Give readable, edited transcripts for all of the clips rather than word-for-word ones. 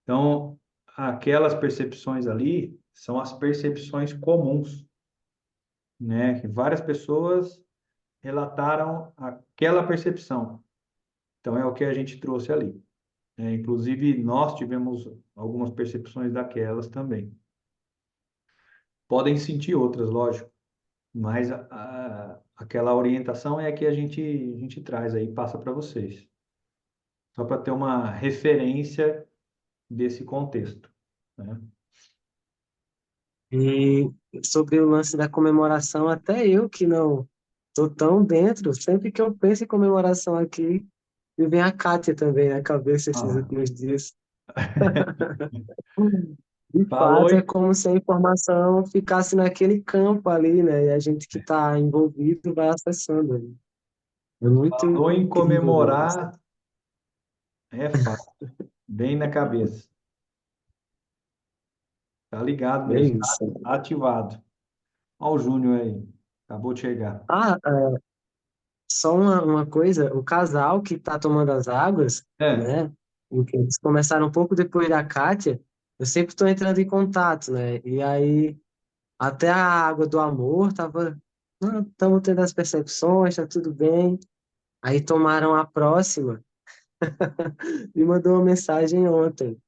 Então, aquelas percepções ali são as percepções comuns, né? Que várias pessoas relataram aquela percepção. Então, é o que a gente trouxe ali, né? Inclusive, nós tivemos algumas percepções daquelas também. Podem sentir outras, lógico, mas aquela orientação é a que a gente traz aí, passa para vocês. Só para ter uma referência desse contexto, né? E sobre o lance da comemoração, até eu que não tô tão dentro, sempre que eu penso em comemoração aqui, me vem a Kátia também na cabeça esses Ah, últimos dias. De falou fato, é em, como se a informação ficasse naquele campo ali, né? E a gente que está envolvido vai acessando ali. É muito falou em incrível ver isso. comemorar, é fácil, bem na cabeça. Tá ligado É mesmo, isso. tá ativado. Olha o Júnior aí, acabou de chegar. Ah, só uma coisa, o casal que está tomando as águas, É, né? Eles começaram um pouco depois da Kátia, eu sempre estou entrando em contato, né? E aí, até a água do amor tava, não, estamos tendo as percepções, tá tudo bem. Aí tomaram a próxima e mandou uma mensagem ontem.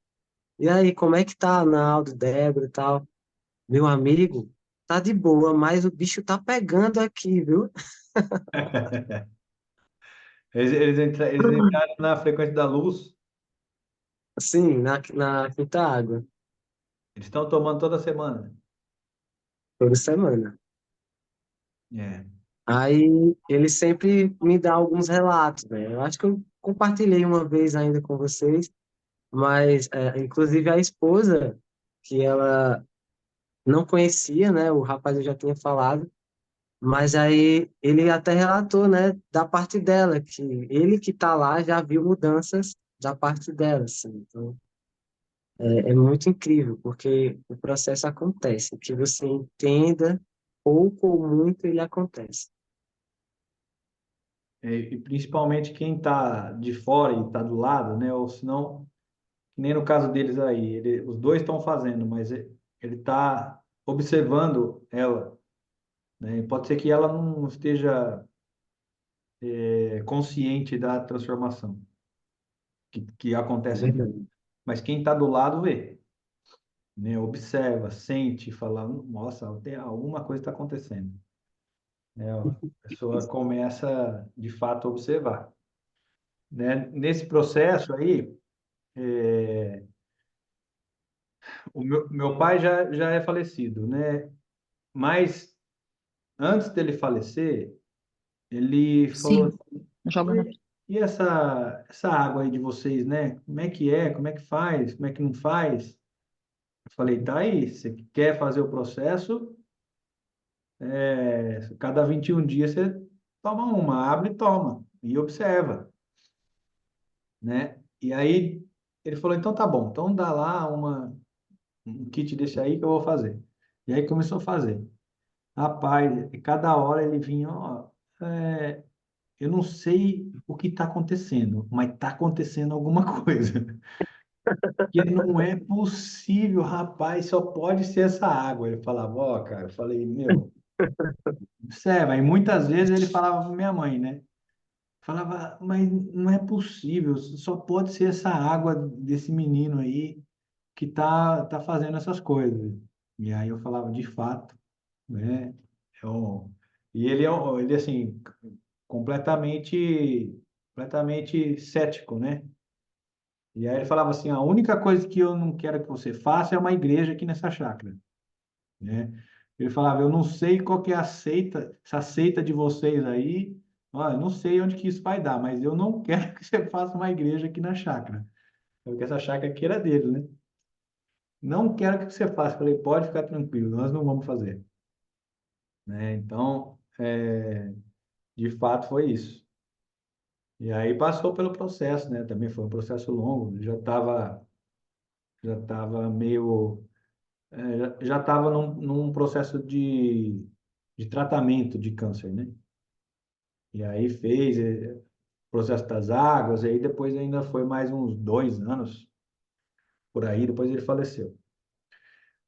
E aí, como é que tá, Naldo, Débora e tal? Meu amigo, tá de boa, mas o bicho tá pegando aqui, viu? eles entraram na frequência da luz, Sim, na quinta água, eles estão tomando toda semana. toda semana. É, Aí ele sempre me dá alguns relatos, né? Eu acho que eu compartilhei uma vez ainda com vocês, mas inclusive a esposa, que ela não conhecia, né? O rapaz eu já tinha falado, mas aí ele até relatou, né, da parte dela, que ele que tá lá já viu mudanças da parte dela, assim. Então, é muito incrível, porque o processo acontece, que você entenda, pouco ou muito ele acontece. e principalmente quem está de fora e está do lado, né? Ou senão, que nem no caso deles aí, os dois estão fazendo, mas ele está observando ela, né? Pode ser que ela não esteja consciente da transformação que É acontece ali. verdade. Mas quem está do lado vê, né? Observa, sente, fala, nossa, tem alguma coisa está acontecendo, né? A pessoa começa de fato a observar, né? Nesse processo aí, o meu pai já é falecido, né? Mas antes dele falecer, ele falou Sim, assim, joga na. e essa água aí de vocês, né? Como é que é? Como é que faz? Como é que não faz? Eu falei, tá aí, você quer fazer o processo, cada 21 dias você toma uma, abre e toma, e observa, né? E aí ele falou, então tá bom, então dá lá um kit desse aí que eu vou fazer. E aí começou a fazer. Rapaz, cada hora ele vinha, ó, é, eu não sei o que está acontecendo, mas está acontecendo alguma coisa. Que não é possível, rapaz, só pode ser essa água. Ele falava, ó, cara, eu falei, meu, observa. E muitas vezes ele falava para minha mãe, né? Falava, mas não é possível, só pode ser essa água desse menino aí que tá fazendo essas coisas. E aí eu falava, de fato, né? É um- E ele assim, completamente cético, né? E aí ele falava assim, a única coisa que eu não quero que você faça é uma igreja aqui nessa chácara, né? Ele falava, eu não sei qual que é a seita, essa seita de vocês aí, olha, eu não sei onde que isso vai dar, mas eu não quero que você faça uma igreja aqui na chácara, porque essa chácara aqui era dele, né? Não quero que você faça. Falei, pode ficar tranquilo, nós não vamos fazer, né? Então, de fato foi isso. E aí passou pelo processo, né? Também foi um processo longo, já tava meio, já estava num processo de tratamento de câncer, né? E aí fez o processo das águas, e aí depois ainda foi mais uns 2 anos por aí, depois ele faleceu.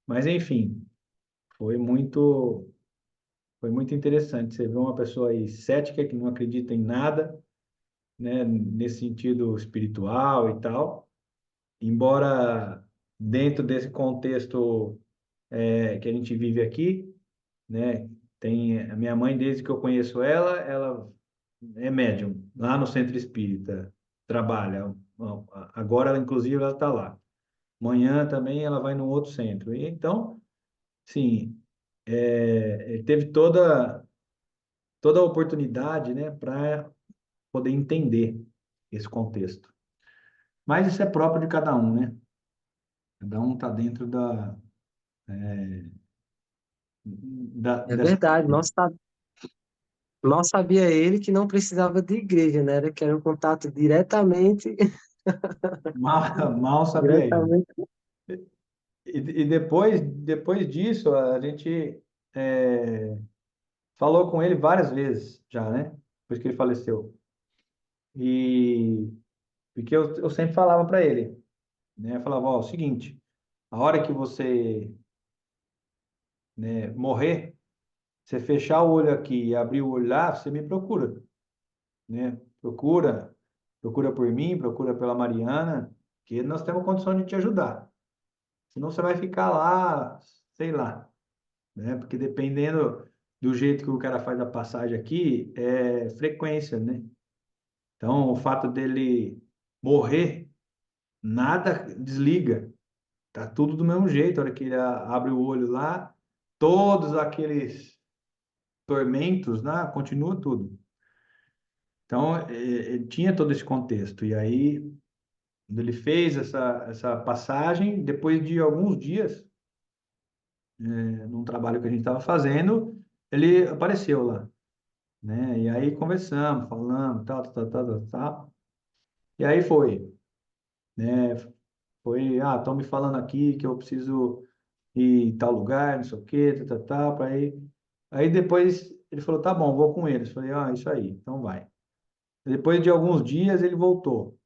Mas, enfim, foi muito, foi muito interessante. Você vê uma pessoa aí cética, que não acredita em nada, né, nesse sentido espiritual e tal, embora dentro desse contexto que a gente vive aqui, né, tem a minha mãe, desde que eu conheço ela, ela é médium, lá no centro espírita, trabalha. Agora, ela, inclusive, ela está lá. Amanhã também ela vai num outro centro. E, então, sim, ele teve toda a oportunidade, né, para poder entender esse contexto. Mas isso é próprio de cada um, né? Cada um está dentro É dessa. verdade, mal sabia ele que não precisava de igreja, né? Era que era um contato diretamente, Mal sabia ele. diretamente. E depois disso, a gente é, falou com ele várias vezes já, né? Depois que ele faleceu. E porque eu sempre falava para ele, né? Eu falava, ó, o seguinte, a hora que você, né, morrer, você fechar o olho aqui e abrir o olho lá, você me procura, né? Procura por mim, procura pela Mariana, que nós temos condição de te ajudar. Senão você vai ficar lá, sei lá, né? Porque dependendo do jeito que o cara faz a passagem aqui, é frequência, né? Então, o fato dele morrer, nada desliga. Tá tudo do mesmo jeito. A hora que ele abre o olho lá, todos aqueles tormentos, né? Continua tudo. Então, tinha todo esse contexto. E aí, quando ele fez essa passagem, depois de alguns dias, num trabalho que a gente estava fazendo, ele apareceu lá, né? E aí conversamos, falamos, tal, tal, tal, tal, tal. E aí foi, né? Foi, estão me falando aqui que eu preciso ir em tal lugar, não sei o quê, tal, tal, tal, para ir. Aí depois ele falou, tá bom, vou com eles. Falei, isso aí, então vai. Depois de alguns dias ele voltou,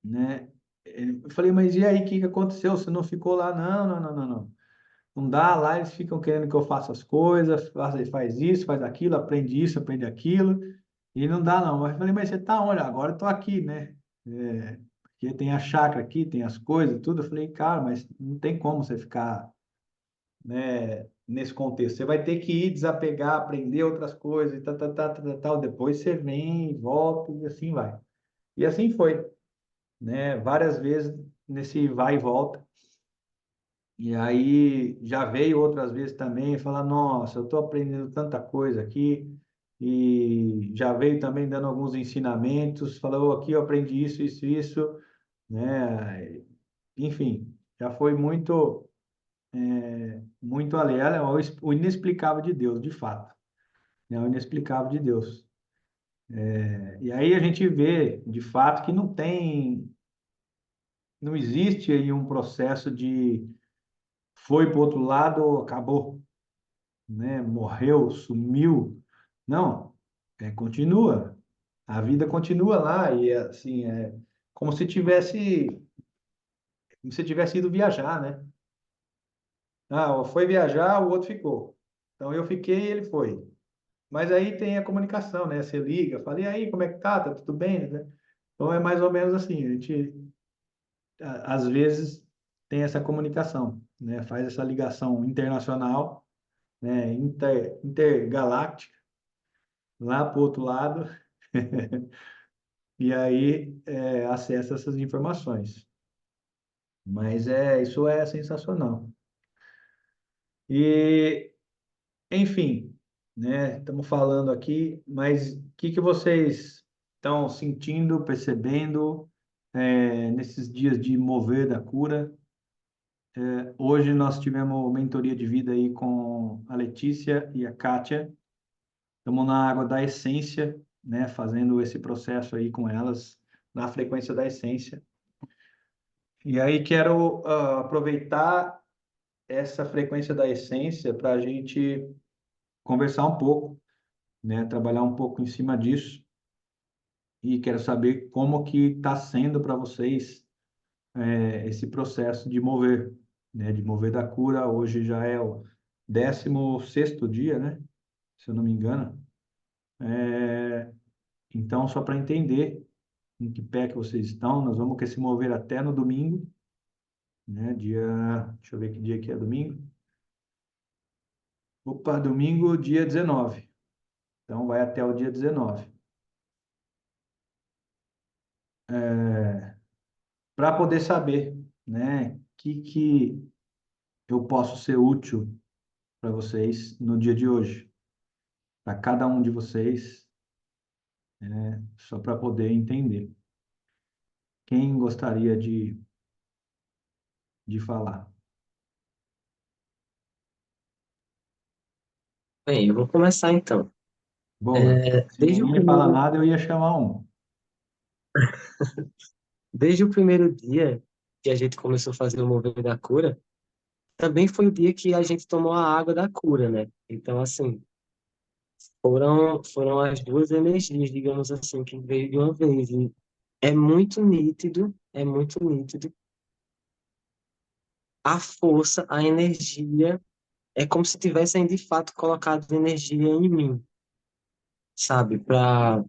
né? Eu falei, mas e aí, o que que aconteceu? Você não ficou lá? Não, não, não, não, não. Não dá, lá eles ficam querendo que eu faça as coisas, faz isso, faz aquilo, aprende isso, aprende aquilo, e não dá não. Mas eu falei, mas você tá onde? Agora eu tô aqui, né? Porque tem a chácara aqui, tem as coisas, tudo. Eu falei, cara, mas não tem como você ficar, né, nesse contexto. Você vai ter que ir desapegar, aprender outras coisas, e tal, tal, tal, tal, tal. Depois você vem, volta, e assim vai. E assim foi, né? Várias vezes nesse vai e volta. E aí já veio outras vezes também falar, nossa, eu estou aprendendo tanta coisa aqui. E já veio também dando alguns ensinamentos, falou, aqui eu aprendi isso, isso, isso, né? Enfim, já foi muito além. É o inexplicável de Deus, de fato, né? O inexplicável de Deus. E aí a gente vê, de fato, que não existe aí um processo de foi para o outro lado, acabou, né? Morreu, sumiu. Não, continua. A vida continua lá e assim como se tivesse ido viajar, né? Foi viajar, o outro ficou. Então eu fiquei e ele foi. Mas aí tem a comunicação, né? Você liga, fala, e aí, como é que tá? Tá tudo bem, né? Então é mais ou menos assim, a gente às vezes tem essa comunicação, né? Faz essa ligação internacional, né? Intergaláctica, lá para o outro lado, e aí acessa essas informações. Mas isso é sensacional. E, enfim, né? Estamos falando aqui, mas o que que vocês estão sentindo, percebendo nesses dias de mover da cura? Hoje nós tivemos mentoria de vida aí com a Letícia e a Kátia. Estamos na água da essência, né? Fazendo esse processo aí com elas na frequência da essência. E aí quero aproveitar essa frequência da essência para a gente conversar um pouco, né? Trabalhar um pouco em cima disso. E quero saber como que está sendo para vocês esse processo de mover, né? De mover da cura. Hoje já é o 16º dia, né? Se eu não me engano. Então, só para entender em que pé que vocês estão, nós vamos que se mover até no domingo, né? Deixa eu ver que dia que é domingo. Opa, domingo, dia 19. Então, vai até o dia 19. Para poder saber, né? Que eu posso ser útil para vocês no dia de hoje, para cada um de vocês, só para poder entender. Quem gostaria de falar? Bem, eu vou começar então. Boa. Se Desde o ninguém fala primeiro, nada, eu ia chamar um. desde o primeiro dia que a gente começou a fazer o Mover da Cura, também foi o dia que a gente tomou a água da cura, né? Então, assim, foram as duas energias, digamos assim, que veio de uma vez. E é muito nítido a força, a energia. É como se tivessem de fato colocado energia em mim, sabe? Para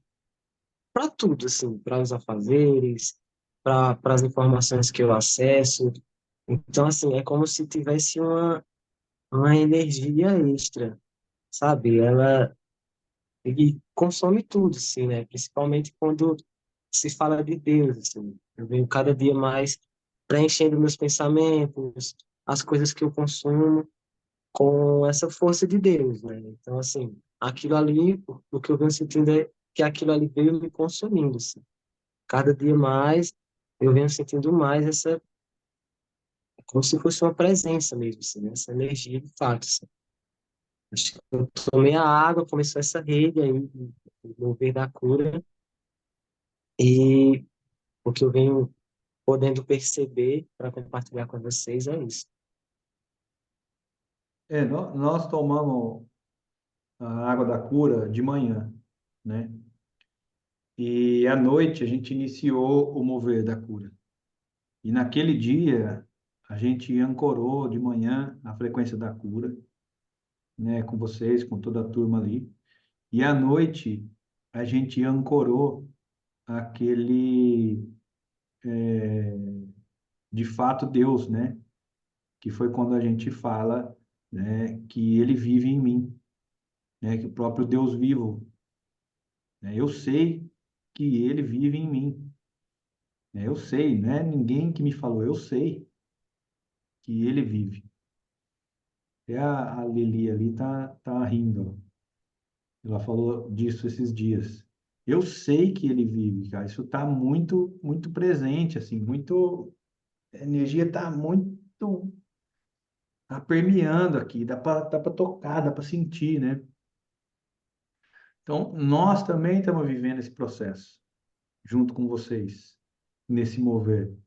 tudo, assim, para os afazeres, para as informações que eu acesso. Então, assim, é como se tivesse uma energia extra, sabe? Ela e consome tudo, assim, né? Principalmente quando se fala de Deus, assim. Eu venho cada dia mais preenchendo meus pensamentos, as coisas que eu consumo com essa força de Deus, né? Então, assim, aquilo ali, o que eu venho sentindo é que aquilo ali veio me consumindo, assim. Cada dia mais eu venho sentindo mais essa, como se fosse uma presença mesmo, assim, né? Essa energia de fato, assim. Acho que eu tomei a água, começou essa rede aí, do mover da cura, e o que eu venho podendo perceber para compartilhar com vocês é isso. Nós tomamos a água da cura de manhã, né? E à noite a gente iniciou o mover da cura. E naquele dia a gente ancorou de manhã a frequência da cura, né? Com vocês, com toda a turma ali. E à noite a gente ancorou aquele, de fato, Deus, né? Que foi quando a gente fala, né? Que Ele vive em mim, né? Que o próprio Deus vivo, né? Eu sei que Ele vive em mim. Eu sei, não é ninguém que me falou, eu sei que ele vive. Até a Lili ali tá rindo. Ela falou disso esses dias. Eu sei que ele vive, cara. Isso tá muito, muito presente, assim, muito. A energia tá muito. Tá permeando aqui, dá para tocar, dá para sentir, né? Então, nós também estamos vivendo esse processo, junto com vocês, nesse mover.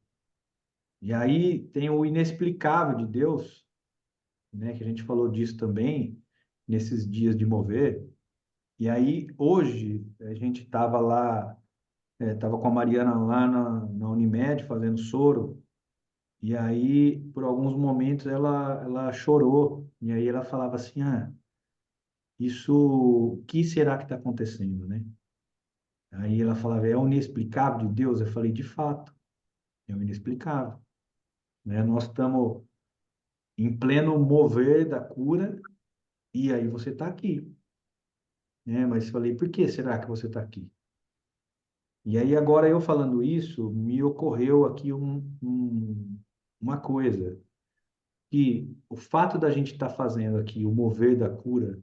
E aí tem o inexplicável de Deus, né, que a gente falou disso também nesses dias de mover. E aí hoje a gente estava lá, estava com a Mariana lá na Unimed fazendo soro. E aí por alguns momentos ela chorou. E aí ela falava assim, isso, o que será que está acontecendo, né? Aí ela falava, é o inexplicável de Deus. Eu falei, de fato, é o inexplicável, né? Nós estamos em pleno mover da cura e aí você está aqui, né? Mas falei, por que será que você está aqui? E aí, agora eu falando isso, me ocorreu aqui uma coisa, que o fato da gente estar fazendo aqui o mover da cura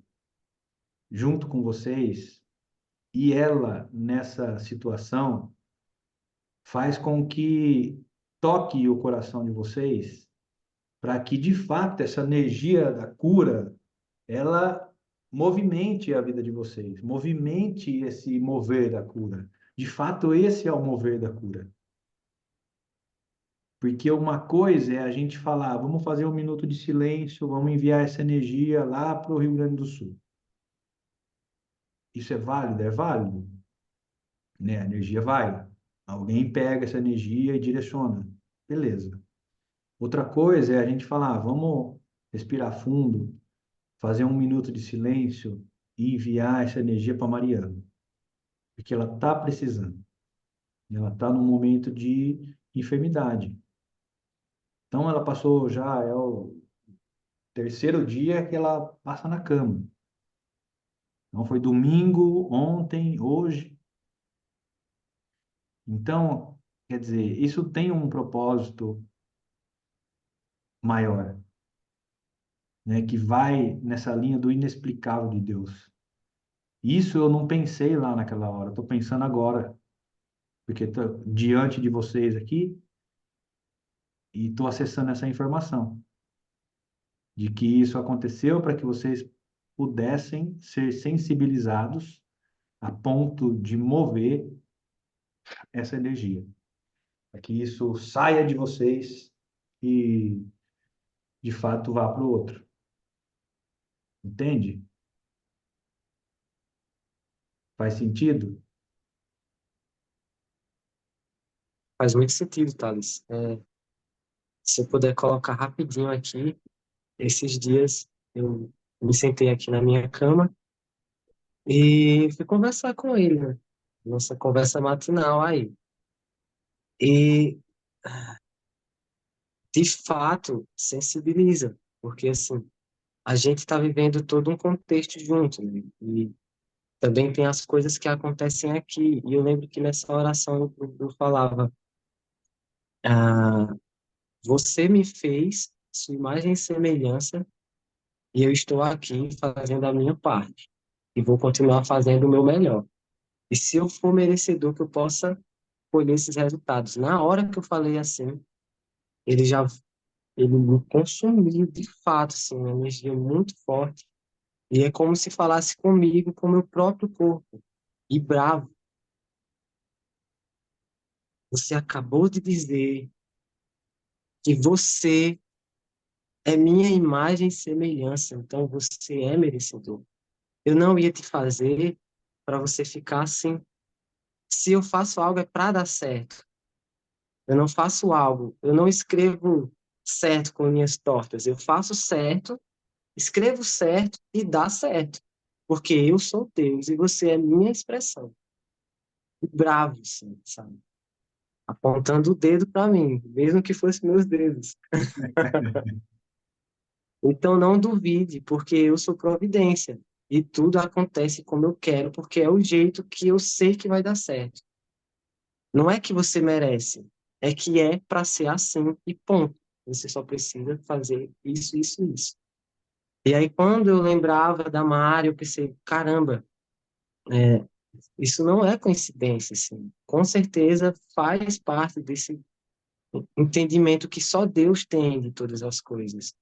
junto com vocês, e ela nessa situação, faz com que toque o coração de vocês, para que de fato essa energia da cura, ela movimente a vida de vocês, movimente esse mover da cura. De fato, esse é o mover da cura. Porque uma coisa é a gente falar, vamos fazer um minuto de silêncio, vamos enviar essa energia lá para o Rio Grande do Sul. Isso é válido? É válido, né? A energia vai. Alguém pega essa energia e direciona. beleza. Outra coisa é a gente falar, vamos respirar fundo, fazer 1 minuto de silêncio e enviar essa energia para Mariana, porque ela está precisando. Ela está num momento de enfermidade. Então, ela passou já, é o terceiro dia que ela passa na cama. Então, foi domingo, ontem, hoje. Então, quer dizer, isso tem um propósito maior, né, que vai nessa linha do inexplicável de Deus. Isso eu não pensei lá naquela hora, estou pensando agora, porque estou diante de vocês aqui e estou acessando essa informação de que isso aconteceu para que vocês pudessem ser sensibilizados a ponto de mover essa energia, para que isso saia de vocês e de fato vá para o outro. Entende? Faz sentido? Faz muito sentido, Thales. Se eu puder colocar rapidinho aqui, esses dias eu me sentei aqui na minha cama e fui conversar com ele, né? Nossa conversa matinal aí. E, de fato, sensibiliza, porque, assim, a gente está vivendo todo um contexto junto, né? E também tem as coisas que acontecem aqui. E eu lembro que nessa oração eu falava, ah, você me fez sua imagem e semelhança e eu estou aqui fazendo a minha parte. E vou continuar fazendo o meu melhor. E se eu for merecedor, que eu possa colher esses resultados. Na hora que eu falei assim, ele já ele me consumiu de fato, assim, uma energia muito forte. E é como se falasse comigo, com o meu próprio corpo. E bravo, você acabou de dizer que você é minha imagem e semelhança, então você é merecedor. Eu não ia te fazer para você ficar assim. Se eu faço algo é para dar certo. Eu não faço algo, eu não escrevo certo com linhas tortas. Eu faço certo, escrevo certo e dá certo. Porque eu sou Deus e você é minha expressão. E bravo, assim, sabe? Apontando o dedo para mim, mesmo que fossem meus dedos. Então não duvide, porque eu sou providência. E tudo acontece como eu quero, porque é o jeito que eu sei que vai dar certo. Não é que você merece, é que é para ser assim e ponto. Você só precisa fazer isso, isso, isso. E aí, quando eu lembrava da Mari, eu pensei, caramba, é, isso não é coincidência, assim. Com certeza faz parte desse entendimento que só Deus tem de todas as coisas,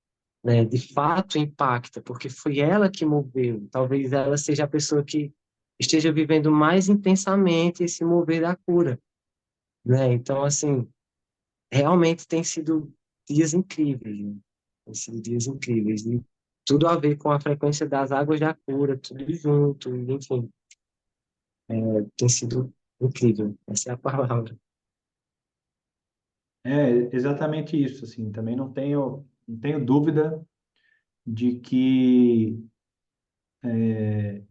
né? De fato impacta, porque foi ela que moveu. Talvez ela seja a pessoa que esteja vivendo mais intensamente esse mover da cura, né? Então, assim, realmente tem sido dias incríveis, né? Tem sido dias incríveis. E tudo a ver com a frequência das águas da cura, tudo junto, enfim, tem sido incrível. Essa é a palavra. É exatamente isso, assim, também não tenho dúvida de que é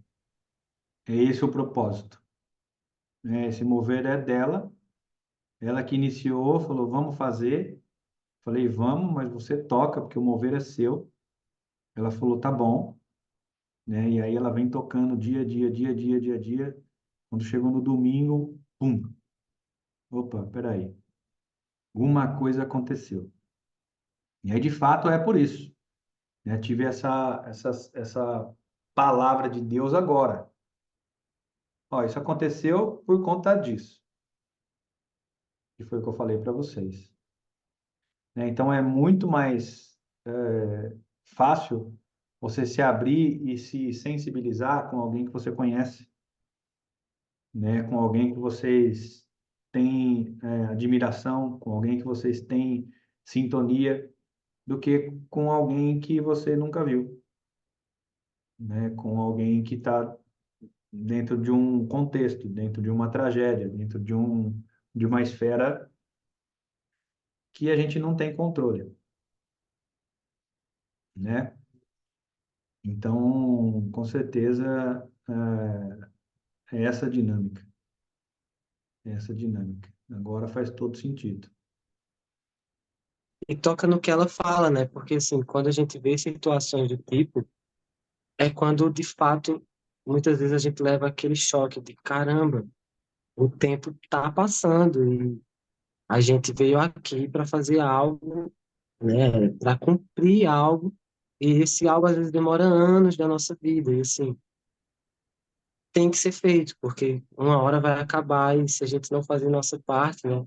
esse o propósito, né? Esse mover é dela, ela que iniciou, falou, vamos fazer. Falei, vamos, mas você toca, porque o mover é seu. Ela falou, tá bom, né? E aí ela vem tocando dia a dia, dia a dia, dia a dia. Quando chegou no domingo, pum, opa, peraí, alguma coisa aconteceu. E aí, de fato, é por isso, né? Tive essa palavra de Deus agora. Ó, isso aconteceu por conta disso, que foi o que eu falei para vocês, né? Então, é muito mais fácil você se abrir e se sensibilizar com alguém que você conhece, né? Com alguém que vocês têm admiração, com alguém que vocês têm sintonia, do que com alguém que você nunca viu, né? Com alguém que está dentro de um contexto, dentro de uma tragédia, dentro de uma esfera que a gente não tem controle, né? Então, com certeza, é essa a dinâmica, é essa a dinâmica. Agora faz todo sentido. E toca no que ela fala, né? Porque, assim, quando a gente vê situações do tipo, é quando, de fato, muitas vezes a gente leva aquele choque de caramba, o tempo tá passando e a gente veio aqui para fazer algo, né? Para cumprir algo, e esse algo às vezes demora anos da nossa vida, e assim, tem que ser feito, porque uma hora vai acabar e se a gente não fazer nossa parte, né?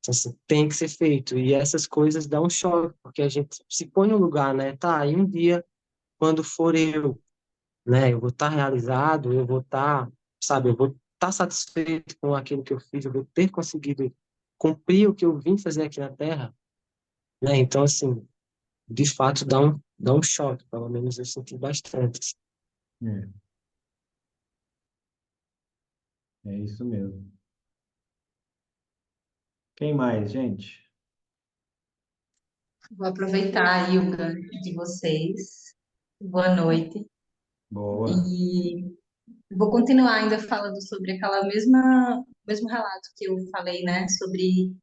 Assim, tem que ser feito. E essas coisas dão um choque, porque a gente se põe no lugar, né? Tá, e um dia, quando for eu, né? Eu vou estar realizado, eu vou estar, sabe, eu vou estar satisfeito com aquilo que eu fiz, eu vou ter conseguido cumprir o que eu vim fazer aqui na Terra, né? Então, assim, de fato dá um choque, pelo menos eu senti bastante. É, é isso mesmo. Quem mais, gente? Vou aproveitar aí o gancho de vocês. Boa noite. Boa. E vou continuar ainda falando sobre aquela mesmo relato que eu falei, né? Sobre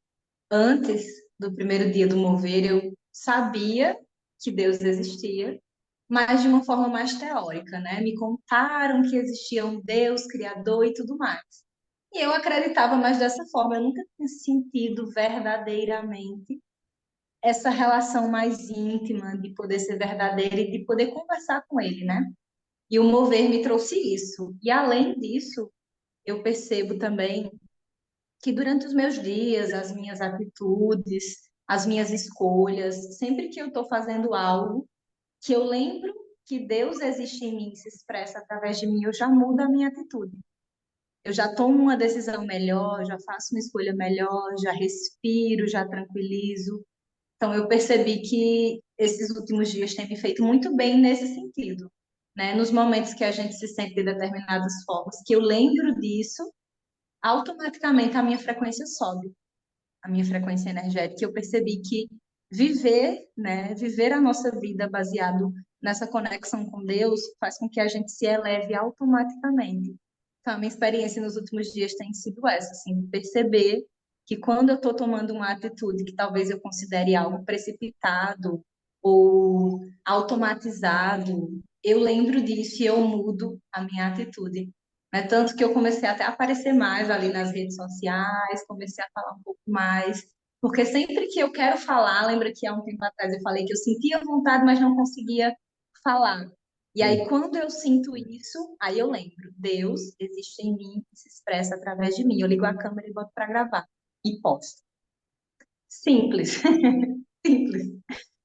antes do primeiro dia do mover, eu sabia que Deus existia, mas de uma forma mais teórica, né? Me contaram que existia um Deus criador e tudo mais. E eu acreditava mais dessa forma, eu nunca tinha sentido verdadeiramente essa relação mais íntima de poder ser verdadeira e de poder conversar com ele, né? E o mover me trouxe isso. E além disso, eu percebo também que durante os meus dias, as minhas atitudes, as minhas escolhas, sempre que eu estou fazendo algo, que eu lembro que Deus existe em mim, se expressa através de mim, eu já mudo a minha atitude. Eu já tomo uma decisão melhor, já faço uma escolha melhor, já respiro, já tranquilizo. Então, eu percebi que esses últimos dias têm me feito muito bem nesse sentido, né? Nos momentos que a gente se sente de determinadas formas, que eu lembro disso, automaticamente a minha frequência sobe, a minha frequência energética. Eu percebi que viver, né, viver a nossa vida baseado nessa conexão com Deus faz com que a gente se eleve automaticamente. Então, a minha experiência nos últimos dias tem sido essa, assim, perceber que quando eu estou tomando uma atitude que talvez eu considere algo precipitado ou automatizado, eu lembro disso e eu mudo a minha atitude. Né? Tanto que eu comecei até a aparecer mais ali nas redes sociais, comecei a falar um pouco mais, porque sempre que eu quero falar, lembra que há um tempo atrás eu falei que eu sentia vontade, mas não conseguia falar. E aí, Sim. quando eu sinto isso, aí eu lembro, Deus existe em mim e se expressa através de mim. Eu ligo a câmera e boto para gravar e posto. Simples, simples.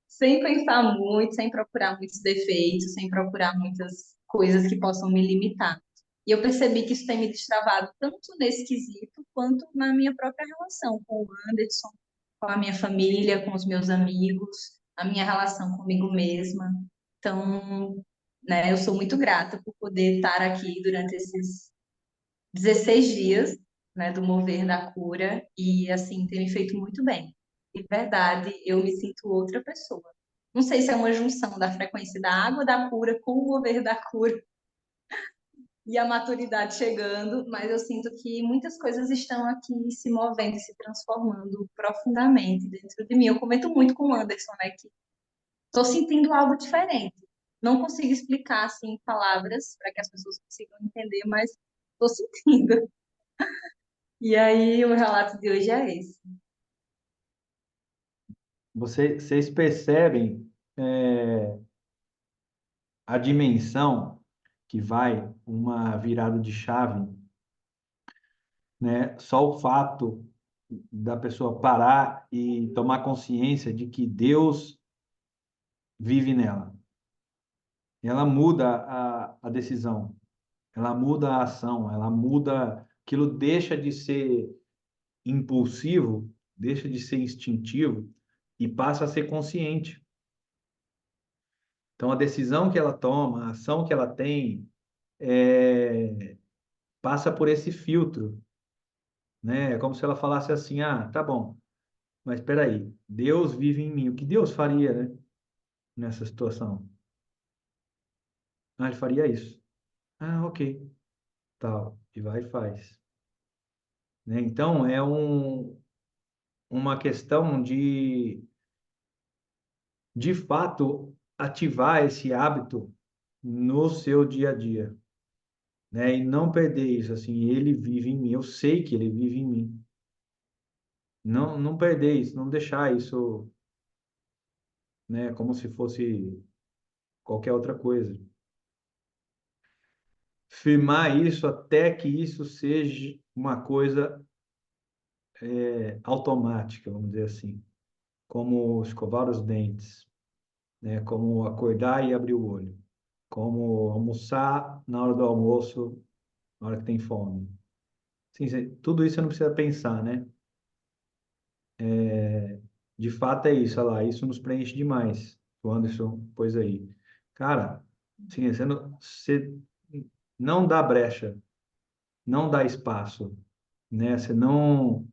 Sem pensar muito, sem procurar muitos defeitos, sem procurar muitas coisas que possam me limitar. E eu percebi que isso tem me destravado tanto nesse quesito, quanto na minha própria relação com o Anderson, com a minha família, com os meus amigos, a minha relação comigo mesma. Então, né, eu sou muito grata por poder estar aqui durante esses 16 dias, né, do mover da cura e assim ter me feito muito bem. De verdade, eu me sinto outra pessoa. Não sei se é uma junção da frequência da água da cura com o mover da cura e a maturidade chegando, mas eu sinto que muitas coisas estão aqui se movendo e se transformando profundamente dentro de mim. Eu comento muito com o Anderson, né, que estou sentindo algo diferente. Não consigo explicar assim em palavras para que as pessoas consigam entender, mas estou sentindo. E aí, o relato de hoje é esse. Vocês percebem a dimensão que vai uma virada de chave, né? Só o fato da pessoa parar e tomar consciência de que Deus vive nela. Ela muda a decisão, ela muda a ação, ela muda, aquilo deixa de ser impulsivo, deixa de ser instintivo e passa a ser consciente. Então, a decisão que ela toma, a ação que ela tem, passa por esse filtro, né? É como se ela falasse assim: ah, tá bom, mas espera aí, Deus vive em mim. O que Deus faria, né, nessa situação? Ah, ele faria isso. Ah, ok, tal. E vai e faz. Né? Então, uma questão de fato, ativar esse hábito no seu dia a dia, né? E não perder isso, assim, ele vive em mim, eu sei que ele vive em mim. Não perder isso, não deixar isso, né, como se fosse qualquer outra coisa. Firmar isso até que isso seja uma coisa automática, vamos dizer assim, como escovar os dentes, né, como acordar e abrir o olho, como almoçar na hora do almoço, na hora que tem fome. Sim, tudo isso você não precisa pensar, né? De fato é isso, olha lá, isso nos preenche demais. O Anderson pôs aí. Cara, sim, você não dá brecha, não dá espaço, né? Você não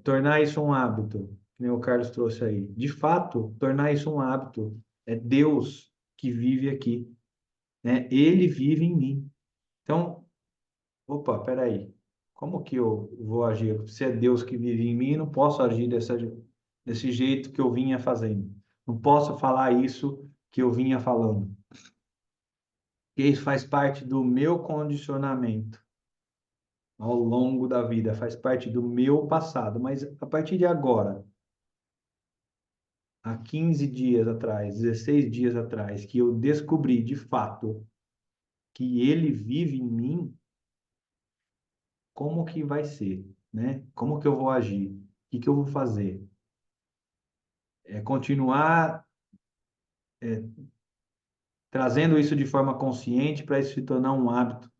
tornar isso um hábito, que nem o Carlos trouxe aí. De fato, tornar isso um hábito. É Deus que vive aqui, né? Ele vive em mim. Então, opa, peraí. Como que eu vou agir? Se é Deus que vive em mim, não posso agir desse jeito que eu vinha fazendo. Não posso falar isso que eu vinha falando. Porque isso faz parte do meu condicionamento ao longo da vida, faz parte do meu passado. Mas a partir de agora, há 15 dias atrás, 16 dias atrás, que eu descobri de fato que ele vive em mim, como que vai ser, né? Como que eu vou agir? O que que eu vou fazer? É continuar trazendo isso de forma consciente para isso se tornar um hábito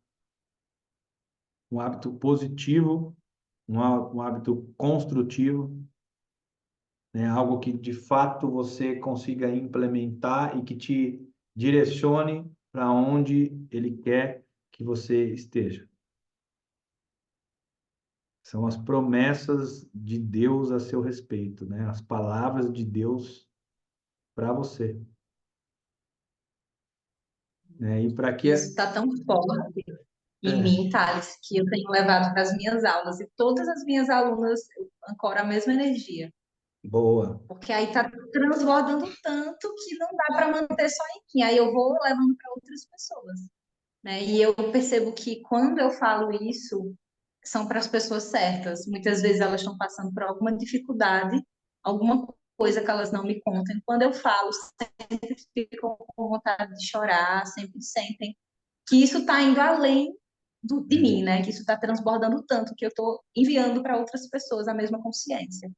positivo, um hábito construtivo, né? Algo que de fato você consiga implementar e que te direcione para onde ele quer que você esteja. São as promessas de Deus a seu respeito, né? As palavras de Deus para você, né? E para que Isso está tão forte em é, mim, Thales, que eu tenho levado para as minhas aulas e todas as minhas alunas eu ancoro a mesma energia. boa, Porque aí tá transbordando tanto que não dá para manter só em mim. Aí eu vou levando para outras pessoas, né? E eu percebo que quando eu falo isso, são para as pessoas certas. Muitas vezes elas estão passando por alguma dificuldade, alguma coisa que elas não me contam. E quando eu falo, sempre ficam com vontade de chorar, sempre sentem que isso está indo além de é, mim, né? Que isso está transbordando tanto que eu estou enviando para outras pessoas a mesma consciência.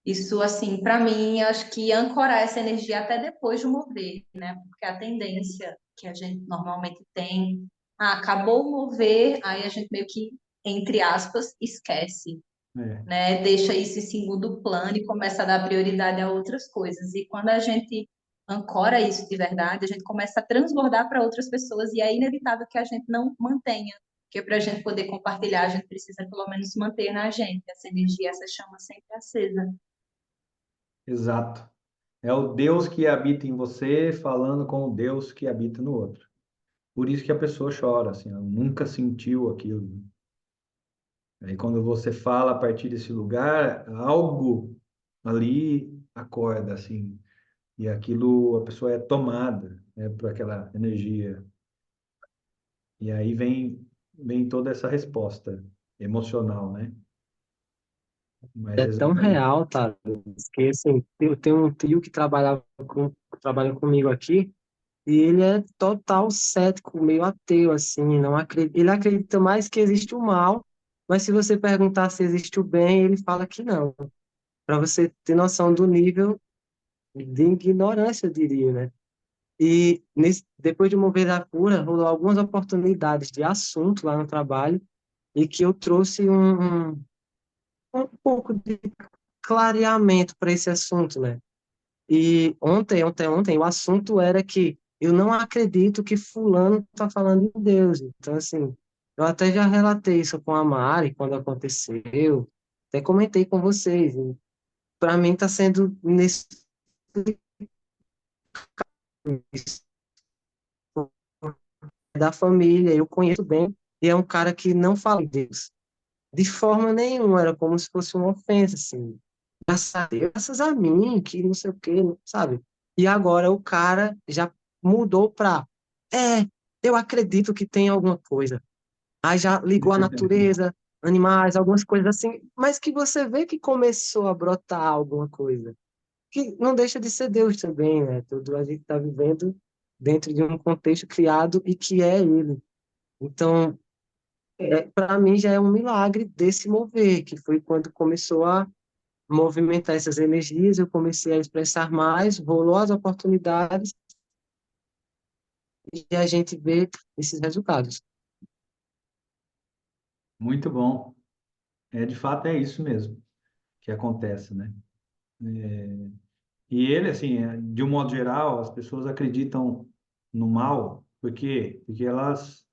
Isso, assim, para mim, eu acho que ancorar essa energia até depois de mover, né? Porque a tendência que a gente normalmente tem, acabou o mover, aí a gente meio que, entre aspas, esquece, é, né? Deixa isso em segundo plano e começa a dar prioridade a outras coisas. E quando a gente ancora isso de verdade, a gente começa a transbordar para outras pessoas e é inevitável que a gente não mantenha. Porque para a gente poder compartilhar, a gente precisa pelo menos manter na gente essa energia, essa chama sempre acesa. exato. É o Deus que habita em você falando com o Deus que habita no outro. Por isso que a pessoa chora, assim, ela nunca sentiu aquilo. Aí quando você fala a partir desse lugar, algo ali acorda, assim, e aquilo, a pessoa é tomada, né, por aquela energia. E aí vem toda essa resposta emocional, né? Mas É tão exatamente. real, tá? Que assim, eu tenho um tio que trabalha comigo aqui, e ele é total cético, meio ateu, assim, não acredita, ele acredita mais que existe o mal, mas se você perguntar se existe o bem, ele fala que não. Para você ter noção do nível de ignorância, eu diria, né? E depois de mover da cura, rolou algumas oportunidades de assunto lá no trabalho, e que eu trouxe um pouco de clareamento para esse assunto, né? E ontem, o assunto era que eu não acredito que fulano está falando em Deus. Então, assim, eu até já relatei isso com a Mari quando aconteceu. até comentei com vocês. Para mim está sendo nesse da família, eu conheço bem, e é um cara que não fala de Deus. De forma nenhuma, era como se fosse uma ofensa, assim. Graças a Deus, graças a mim, que não sei o quê, sabe? E agora o cara já mudou pra, é, eu acredito que tem alguma coisa. Aí já ligou a natureza, animais, algumas coisas assim, mas que você vê que começou a brotar alguma coisa. Que não deixa de ser Deus também, né? Tudo a gente está vivendo dentro de um contexto criado e que é Ele. Então, para mim já é um milagre desse mover, que foi quando começou a movimentar essas energias, eu comecei a expressar mais, rolou as oportunidades e a gente vê esses resultados. Muito bom. De fato, é isso mesmo que acontece, né? E ele, assim, de um modo geral, as pessoas acreditam no mal, porque elas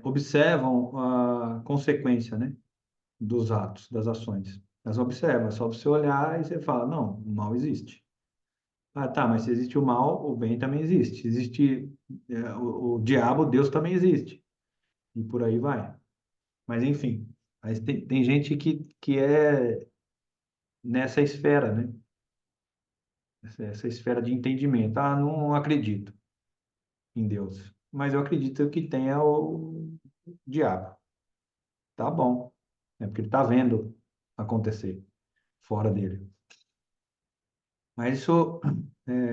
observam a consequência, né, dos atos, das ações. Elas observam, é só você olhar e você fala, não, o mal existe. Ah, tá, mas se existe o mal, o bem também existe. Se existe o diabo, Deus também existe. E por aí vai. Mas, enfim, mas tem gente que é nessa esfera, né? Essa esfera de entendimento. Ah, não acredito em Deus, mas eu acredito que tenha o diabo. Tá bom, é porque ele está vendo acontecer fora dele. Mas isso,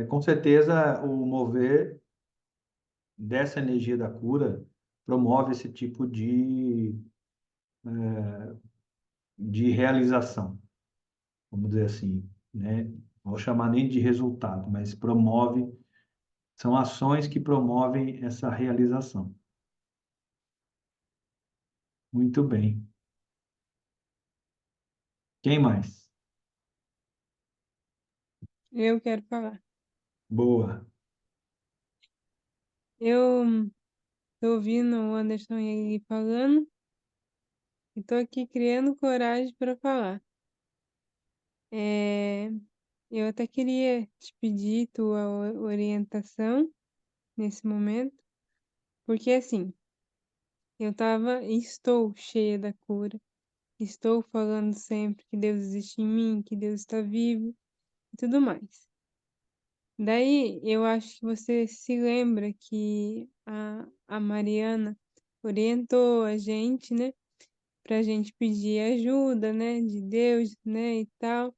com certeza, o mover dessa energia da cura promove esse tipo de realização, vamos dizer assim, né? Não vou chamar nem de resultado, mas promove, são ações que promovem essa realização. Muito bem. Quem mais? Eu quero falar. Boa. Eu tô ouvindo o Anderson aí falando e tô aqui criando coragem para falar. É, eu até queria te pedir tua orientação nesse momento, porque assim, estou cheia da cura, estou falando sempre que Deus existe em mim, que Deus está vivo e tudo mais. Daí eu acho que você se lembra que a Mariana orientou a gente, né, pra gente pedir ajuda, né, de Deus, né, e tal.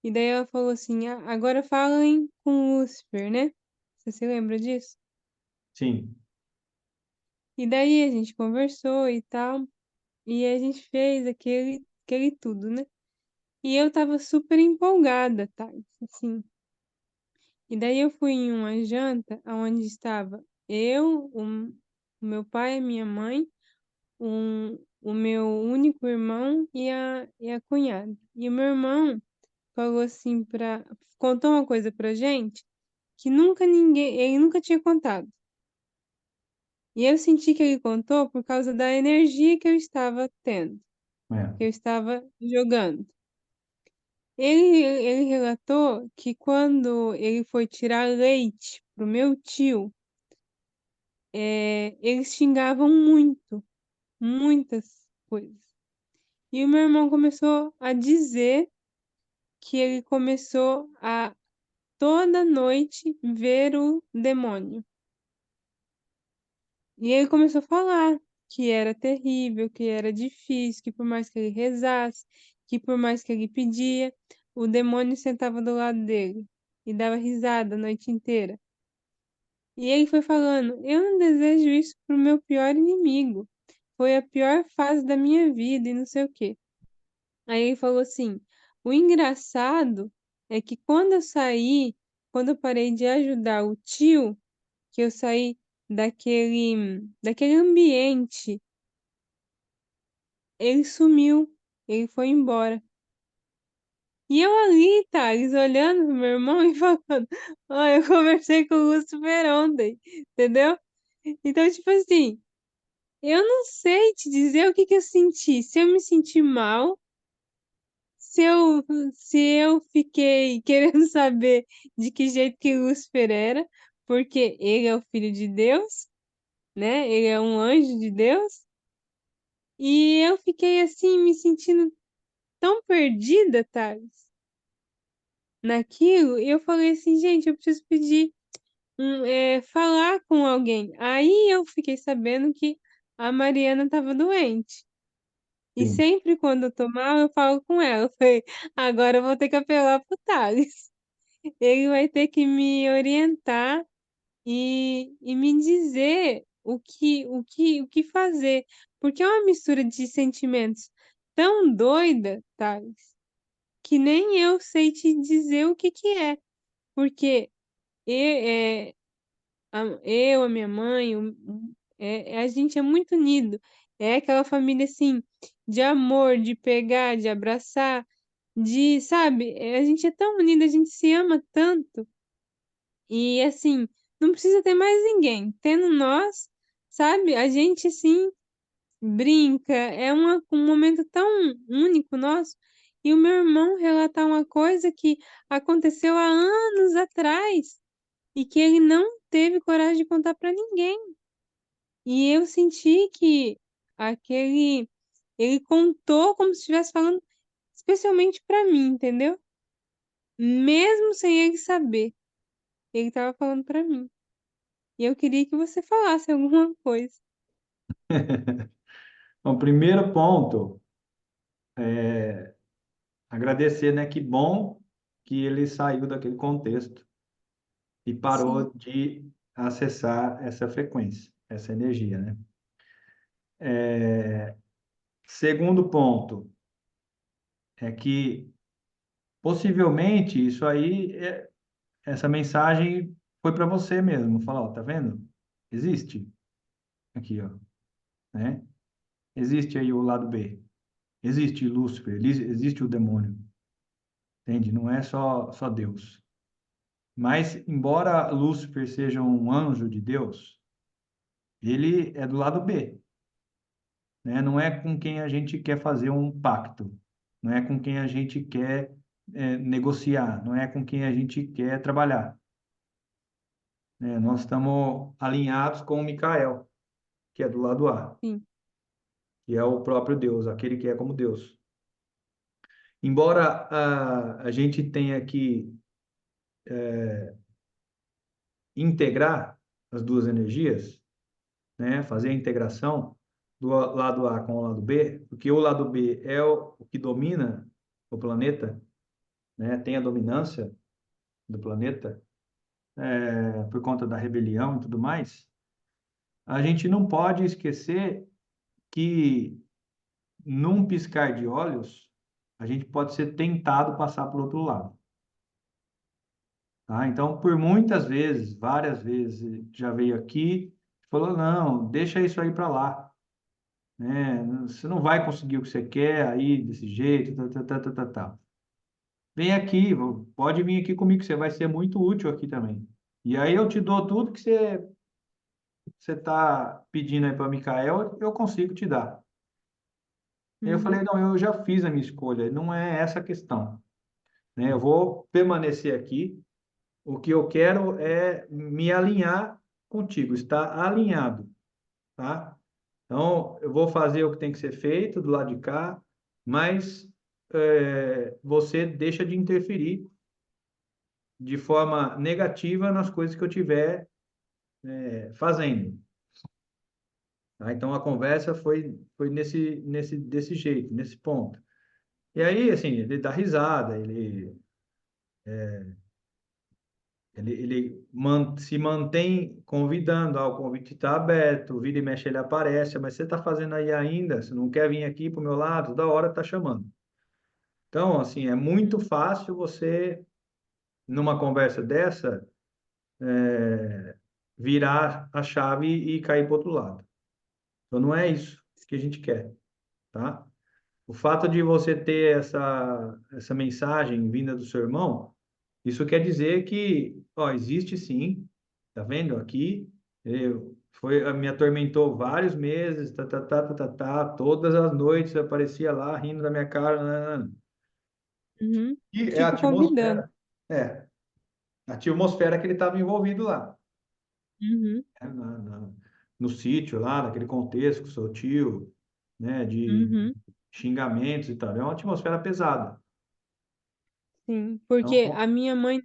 E daí ela falou assim: agora falem com Lúcifer, né? Você se lembra disso? Sim, E daí a gente conversou e tal, e a gente fez aquele tudo, né? E eu tava super empolgada, tá? Assim. E daí eu fui em uma janta onde estava o meu pai, a minha mãe, o meu único irmão e a cunhada. E o meu irmão falou assim contou uma coisa pra gente que ele nunca tinha contado. E eu senti que ele contou por causa da energia que eu estava tendo, é, que eu estava jogando. Ele relatou que quando ele foi tirar leite pro meu tio, eles xingavam muito, muitas coisas. E o meu irmão começou a dizer que ele começou a toda noite ver o demônio. E ele começou a falar que era terrível, que era difícil, que por mais que ele rezasse, que por mais que ele pedia, o demônio sentava do lado dele e dava risada a noite inteira. E ele foi falando: eu não desejo isso pro meu pior inimigo. Foi a pior fase da minha vida e não sei o quê. Aí ele falou assim: o engraçado é que quando eu parei de ajudar o tio, que eu saí daquele ambiente, ele sumiu, ele foi embora. E eu ali, Thales, olhando pro meu irmão e falando: ó, eu conversei com o Lucifer ontem, entendeu? Então, tipo assim. Eu não sei te dizer o que que eu senti. Se eu me senti mal, se eu, se eu fiquei querendo saber de que jeito que Lúcifer era, porque ele é o filho de Deus, né? Ele é um anjo de Deus. E eu fiquei assim, me sentindo tão perdida, Thales, naquilo. E eu falei assim, gente, eu preciso pedir, falar com alguém. Aí eu fiquei sabendo que a Mariana estava doente. E Sim. sempre quando eu tô mal, eu falo com ela. Eu falei, agora eu vou ter que apelar pro Thales. Ele vai ter que me orientar e me dizer o que fazer. Porque é uma mistura de sentimentos tão doida, Thales, que nem eu sei te dizer o que que é. Porque eu, a minha mãe, a gente é muito unido. É aquela família assim, de amor, de pegar, de abraçar, sabe? A gente é tão unido, a gente se ama tanto. E assim, não precisa ter mais ninguém. Tendo nós, sabe? A gente assim brinca, é um momento tão único nosso. E o meu irmão relatar uma coisa que aconteceu há anos atrás e que ele não teve coragem de contar para ninguém. E eu senti que aquele ele contou como se estivesse falando especialmente para mim, entendeu? Mesmo sem ele saber, ele estava falando para mim. E eu queria que você falasse alguma coisa. Bom, primeiro ponto, agradecer, né? Que bom que ele saiu daquele contexto e Sim, parou de acessar essa frequência, essa energia, né? Segundo ponto é que possivelmente isso aí, essa mensagem foi para você mesmo. Falar, ó, tá vendo? Existe aqui, ó, né? Existe aí o lado B. Existe Lúcifer, existe o demônio, entende? Não é só Deus. Mas, embora Lúcifer seja um anjo de Deus, ele é do lado B, né? Não é com quem a gente quer fazer um pacto, não é com quem a gente quer negociar, não é com quem a gente quer trabalhar, né? Nós estamos alinhados com o Micael, que é do lado A, sim, que é o próprio Deus, aquele que é como Deus. Embora a gente tenha que integrar as duas energias, né? Fazer a integração do lado A com o lado B, porque o lado B é o que domina o planeta, né? Tem a dominância do planeta, por conta da rebelião e tudo mais. A gente não pode esquecer que num piscar de olhos a gente pode ser tentado passar para o outro lado. Tá? Então, por muitas vezes, várias vezes, já veio aqui e falou: não, deixa isso aí para lá, né? Você não vai conseguir o que você quer aí desse jeito, tá, tá, tá, tá, tá, tá. Vem aqui, pode vir aqui comigo, que você vai ser muito útil aqui também. E aí eu te dou tudo que você está pedindo aí para Micael, eu consigo te dar. Aí eu falei: uhum, não, eu já fiz a minha escolha, não é essa a questão, né? Eu vou permanecer aqui. O que eu quero é me alinhar contigo, estar alinhado, tá? Então, eu vou fazer o que tem que ser feito do lado de cá, mas você deixa de interferir de forma negativa nas coisas que eu tiver fazendo. Tá? Então, a conversa foi desse jeito, nesse ponto. E aí, assim, ele dá risada, ele se mantém convidando, o convite está aberto, vira e mexe ele aparece, mas você está fazendo aí ainda, você não quer vir aqui para o meu lado, da hora está chamando. Então, assim, é muito fácil você, numa conversa dessa, virar a chave e cair para o outro lado. Então, não é isso que a gente quer, tá? O fato de você ter essa mensagem vinda do seu irmão, isso quer dizer que, ó, existe sim, tá vendo aqui? me atormentou vários meses, todas as noites aparecia lá rindo da minha cara, né? Uhum. E é a Tipo, convidando. atmosfera, a atmosfera que ele estava envolvido lá, Uhum. né? No sítio lá, naquele contexto com seu tio, né? De Uhum. xingamentos e tal. É uma atmosfera pesada. Sim, Então, porque a minha mãe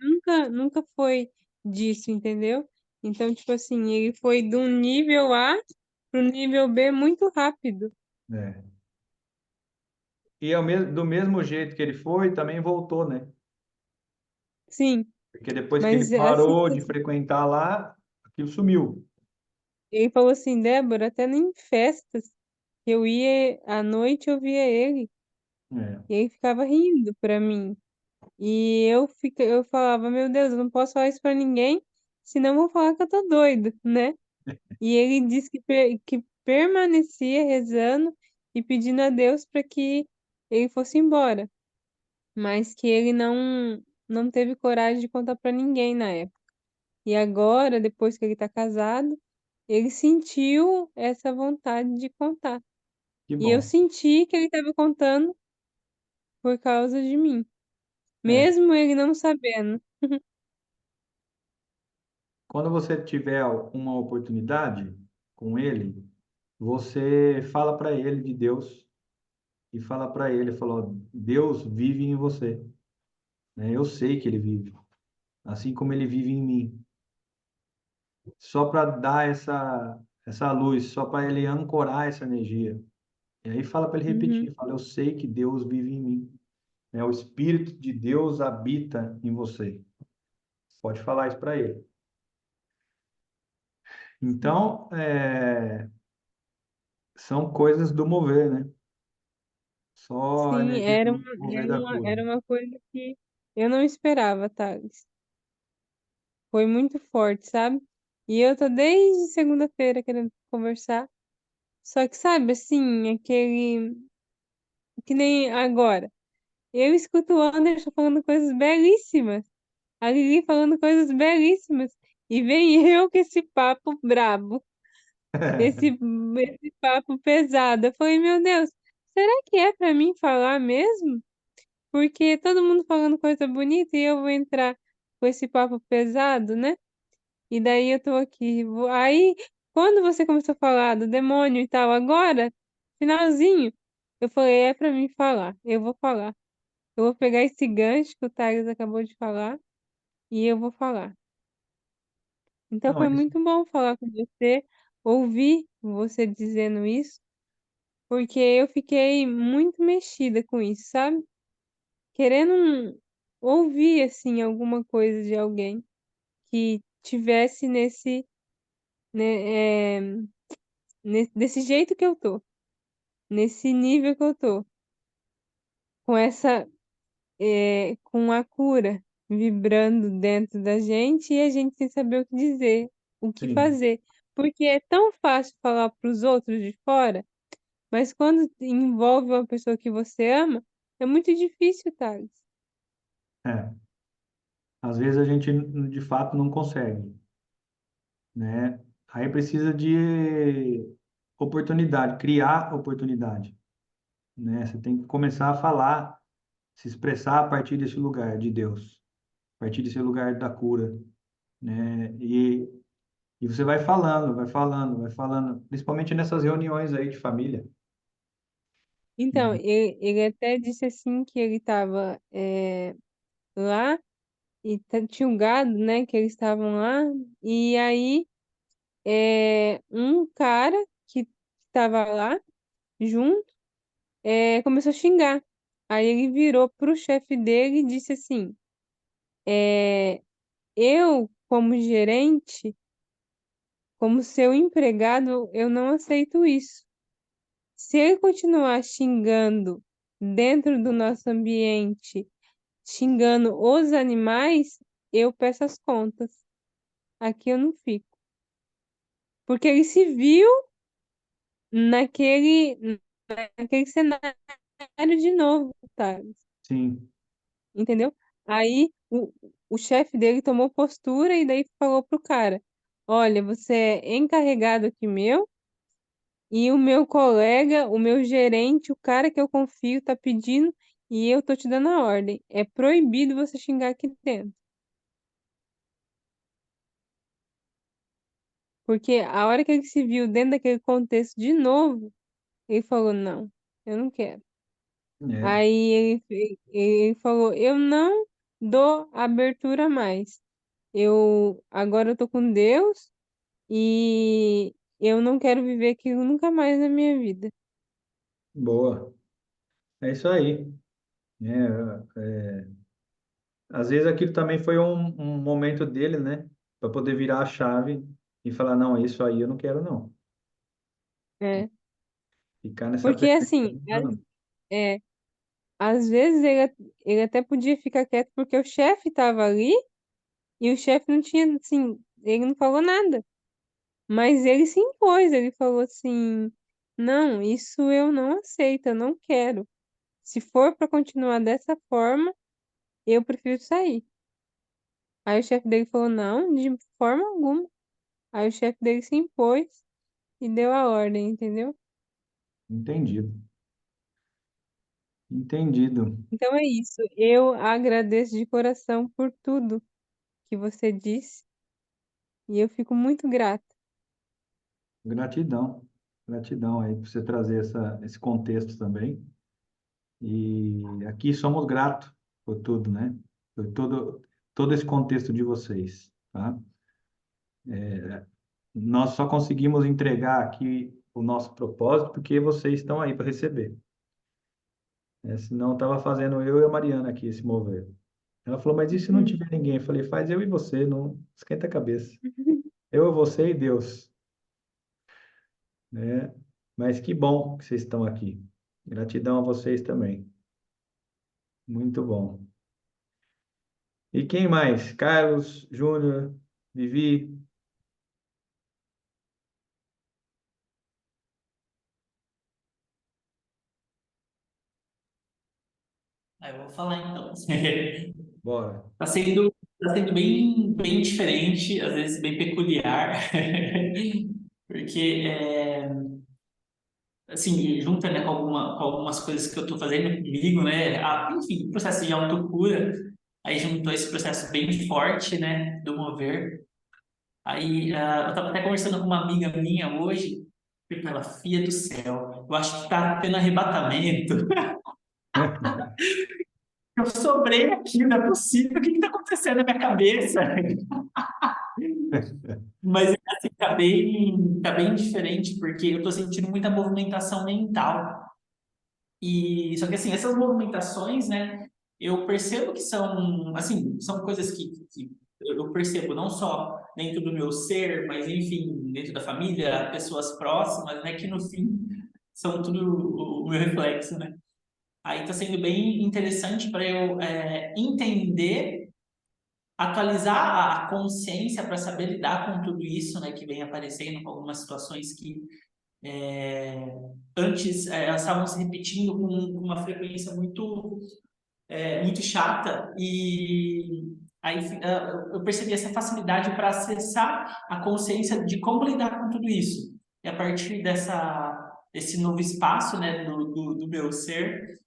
nunca foi disso, entendeu? Então, tipo assim, ele foi de um nível A pro nível B muito rápido. é. E do mesmo jeito que ele foi, também voltou, né? Sim, Porque depois que ele mas assim, parou de frequentar lá, aquilo sumiu. ele falou assim, Débora, até em festas que eu ia à noite, eu via ele, É. e ele ficava rindo pra mim. E eu falava, meu Deus, eu não posso falar isso pra ninguém, senão vão falar que eu tô doido, né? E ele disse que permanecia rezando e pedindo a Deus para que ele fosse embora, mas que ele não teve coragem de contar para ninguém na época. E agora, depois que ele está casado, ele sentiu essa vontade de contar. Que E eu bom. senti que ele estava contando por causa de mim, É. mesmo ele não sabendo. Quando você tiver uma oportunidade com ele, você fala para ele de Deus e fala para ele, falou, Deus vive em você, né? Eu sei que ele vive, assim como ele vive em mim. Só para dar essa luz, só para ele ancorar essa energia. E aí fala para ele Uhum, repetir, fala, eu sei que Deus vive em mim, né? O Espírito de Deus habita em você. Pode falar isso para ele. sim. Então, são coisas do mover, né? Só a Sim, energia do mover da cura. era uma coisa que eu não esperava, Thales. Foi muito forte, sabe? E eu tô desde segunda-feira querendo conversar. Só que, sabe, assim, aquele. Que nem agora. Eu escuto o Anderson falando coisas belíssimas. A Lili falando coisas belíssimas. E vem eu com esse papo brabo. Esse, esse papo pesado. Eu falei, meu Deus, será que é pra mim falar mesmo? Porque todo mundo falando coisa bonita e eu vou entrar com esse papo pesado, né? E daí eu tô aqui. Aí, quando você começou a falar do demônio e tal, agora, finalzinho, eu falei, é pra mim falar. Eu vou falar. Eu vou pegar esse gancho que o Thales acabou de falar e eu vou falar. Então Não, foi muito bom falar com você, ouvir você dizendo isso, porque eu fiquei muito mexida com isso, sabe? Querendo ouvir, assim, alguma coisa de alguém que tivesse né, desse jeito que eu tô. Nesse nível que eu tô, com com a cura vibrando dentro da gente e a gente sem saber o que dizer, o que sim. fazer. Porque é tão fácil falar para os outros de fora, mas quando envolve uma pessoa que você ama, é muito difícil, Thales. É. Às vezes a gente, de fato, não consegue, né? Aí precisa de oportunidade, criar oportunidade, né? Você tem que começar a falar, se expressar a partir desse lugar de Deus, a partir desse lugar da cura, né? E você vai falando, vai falando, vai falando, principalmente nessas reuniões aí de família. Então, Né? ele até disse assim que ele estava lá e tinha um gado, né, que eles estavam lá, e aí um cara que estava lá junto começou a xingar. Aí ele virou pro chefe dele e disse assim: eu, como gerente, como seu empregado, eu não aceito isso. Se ele continuar xingando dentro do nosso ambiente, xingando os animais, eu peço as contas. Aqui eu não fico. Porque ele se viu naquele cenário de novo, tá? Sim, Entendeu? Aí o chefe dele tomou postura e daí falou pro cara: olha, você é encarregado aqui meu, e o meu colega, o meu gerente, o cara que eu confio, tá pedindo, e eu tô te dando a ordem. É proibido você xingar aqui dentro. Porque a hora que ele se viu dentro daquele contexto de novo, ele falou, não, eu não quero. É, Aí ele falou, eu não dou abertura mais. Agora eu tô com Deus e eu não quero viver aquilo nunca mais na minha vida. boa. É isso aí. Às vezes aquilo também foi um momento dele, né? Para poder virar a chave e falar, não, isso aí eu não quero, não. É. Ficar nessa Porque assim, perspectiva, não. é, às vezes ele até podia ficar quieto porque o chefe tava ali e o chefe não tinha, assim, ele não falou nada. Mas ele se impôs, ele falou assim: não, isso eu não aceito, eu não quero. Se for para continuar dessa forma, eu prefiro sair. Aí o chefe dele falou: não, de forma alguma. Aí o chefe dele se impôs e deu a ordem, entendeu? Entendido. Entendido. Então é isso. Eu agradeço de coração por tudo que você disse e eu fico muito grata. Gratidão. Gratidão aí por você trazer esse contexto também. E aqui somos gratos por tudo, né? Por todo esse contexto de vocês, tá? Nós só conseguimos entregar aqui o nosso propósito porque vocês estão aí para receber. Senão estava fazendo eu e a Mariana aqui esse mover. Ela falou, mas e se não Hum. tiver ninguém? Eu falei, faz eu e você, não esquenta a cabeça. Eu, você e Deus, né? Mas que bom que vocês estão aqui. Gratidão a vocês também. Muito bom. E quem mais? Carlos, Júnior, Vivi? Aí eu vou falar então. Bora. Tá sendo bem diferente, às vezes bem peculiar, porque, assim, junta, né, com algumas coisas que eu estou fazendo comigo, né, enfim, processo de autocura, aí juntou esse processo bem forte, né, do mover. Aí, eu estava até conversando com uma amiga minha hoje, e ela, filha do céu, eu acho que tá tendo arrebatamento. Eu sobrei aqui, não é possível, o que está acontecendo na minha cabeça? Mas assim, tá bem diferente, porque eu tô sentindo muita movimentação mental. E só que assim, essas movimentações, né, eu percebo que são, assim, são coisas que eu percebo não só dentro do meu ser, mas enfim, dentro da família, pessoas próximas, né, que no fim são tudo o meu reflexo, né? Aí tá sendo bem interessante para eu entender, atualizar a consciência para saber lidar com tudo isso, né, que vem aparecendo, com algumas situações que antes elas estavam se repetindo com uma frequência muito chata, e aí eu percebi essa facilidade para acessar a consciência de como lidar com tudo isso. E a partir desse novo espaço, né, do meu ser,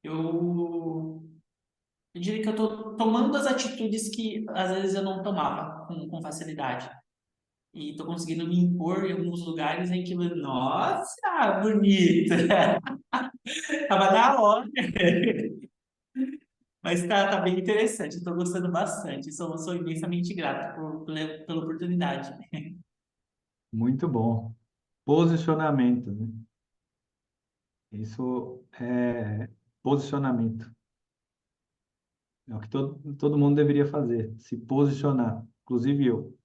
eu diria que eu estou tomando as atitudes que às vezes eu não tomava com facilidade. E estou conseguindo me impor em alguns lugares em que, nossa, bonito! Tava na hora. Mas tá bem interessante, estou gostando bastante. Sou imensamente grato pela oportunidade. Muito bom. Posicionamento, né? Isso é posicionamento. É o que todo mundo deveria fazer, se posicionar, inclusive eu.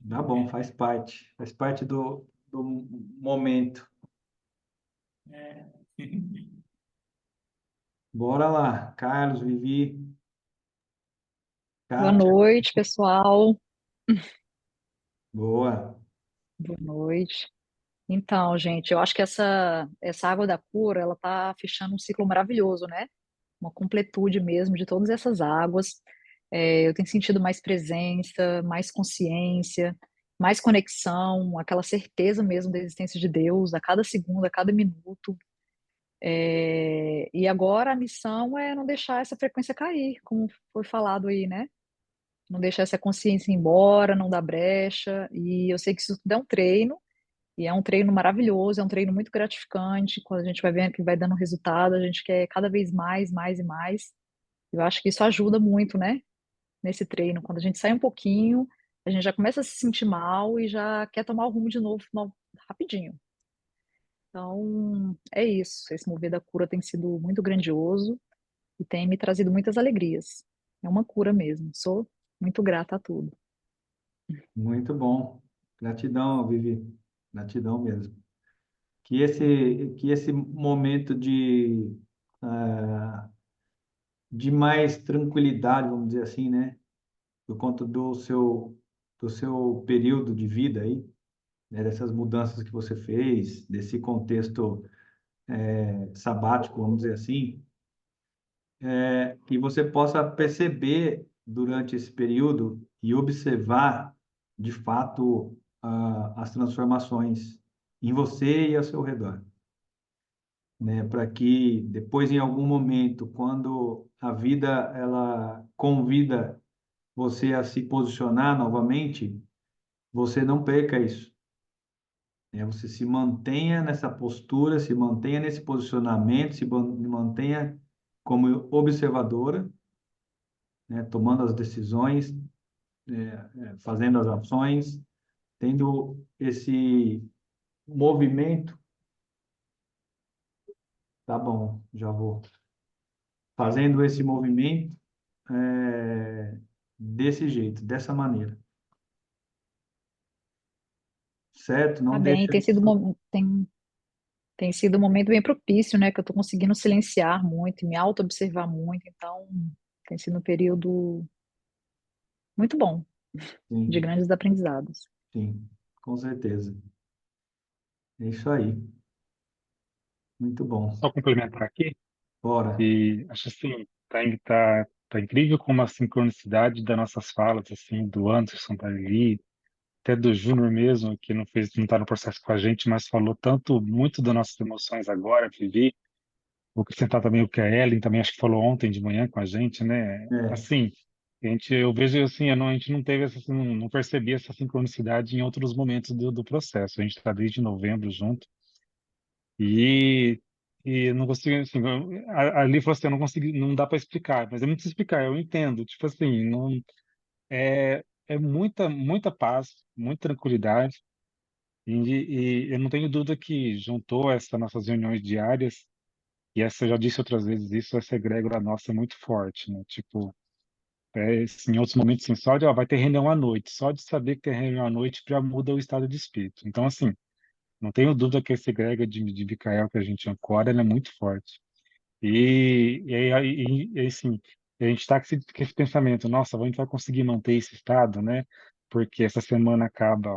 Tá bom, faz parte do momento. É. Bora lá, Carlos, Vivi, Boa Kátia, noite, pessoal. boa. Boa noite. Então, gente, eu acho que essa água da cura, ela tá fechando um ciclo maravilhoso, né? Uma completude mesmo de todas essas águas. Eu tenho sentido mais presença, mais consciência, mais conexão, aquela certeza mesmo da existência de Deus a cada segundo, a cada minuto. E agora a missão é não deixar essa frequência cair, como foi falado aí, né? Não deixar essa consciência ir embora, não dar brecha. E eu sei que isso tudo é um treino, e é um treino maravilhoso, é um treino muito gratificante. Quando a gente vai vendo que vai dando resultado, a gente quer cada vez mais, mais e mais. Eu acho que isso ajuda muito, né? Nesse treino. Quando a gente sai um pouquinho, a gente já começa a se sentir mal e já quer tomar o rumo de novo, rapidinho. Então, é isso. Esse mover da cura tem sido muito grandioso e tem me trazido muitas alegrias. É uma cura mesmo. Sou muito grata a tudo. Muito bom. Gratidão, Vivi. Gratidão mesmo. Que esse momento de mais tranquilidade, vamos dizer assim, né? Por conta do seu período de vida aí, né? Dessas mudanças que você fez, desse contexto sabático, vamos dizer assim, que você possa perceber durante esse período e observar, de fato, as transformações em você e ao seu redor, né? Para que depois, em algum momento, quando a vida ela convida você a se posicionar novamente, você não perca isso, né? Você se mantenha nessa postura, se mantenha nesse posicionamento, mantenha como observadora, né? Tomando as decisões, fazendo as ações, tendo esse movimento. Tá bom, já vou. Fazendo esse movimento desse jeito, dessa maneira, certo? Tá Não bem, deixa isso. tem sido um momento bem propício, né? Que eu tô conseguindo silenciar muito e me auto-observar muito. Então, tem sido um período muito bom, de Sim, grandes aprendizados. sim, com certeza. É isso aí. Muito bom. Só complementar aqui, Bora. e acho assim, tá incrível como a sincronicidade das nossas falas, assim, do Anderson, da Lili, até do Júnior mesmo, que não tá no processo com a gente, mas falou tanto, muito das nossas emoções agora, Vivi. Vou acrescentar também o que a Ellen também acho que falou ontem de manhã com a gente, né? É, Assim, eu vejo assim, a gente não teve essa, não percebia essa sincronicidade em outros momentos do processo. A gente está desde novembro junto e e não consigo, assim, ali falou assim, eu não consegui, não dá para explicar, mas é muito explicar, eu entendo, tipo assim, não é muita paz, muita tranquilidade e eu não tenho dúvida que juntou essas nossas reuniões diárias. E essa, eu já disse outras vezes isso, essa egrégora nossa é muito forte, né? Tipo, assim, em outros momentos, assim, só de, ó, vai ter reunião à noite, só de saber que tem reunião à noite já muda o estado de espírito. Então, assim, não tenho dúvida que essa egrégora de Micael que a gente ancora, ela é muito forte. E aí, assim, a gente está com esse pensamento, nossa, a gente vai conseguir manter esse estado, né? Porque essa semana acaba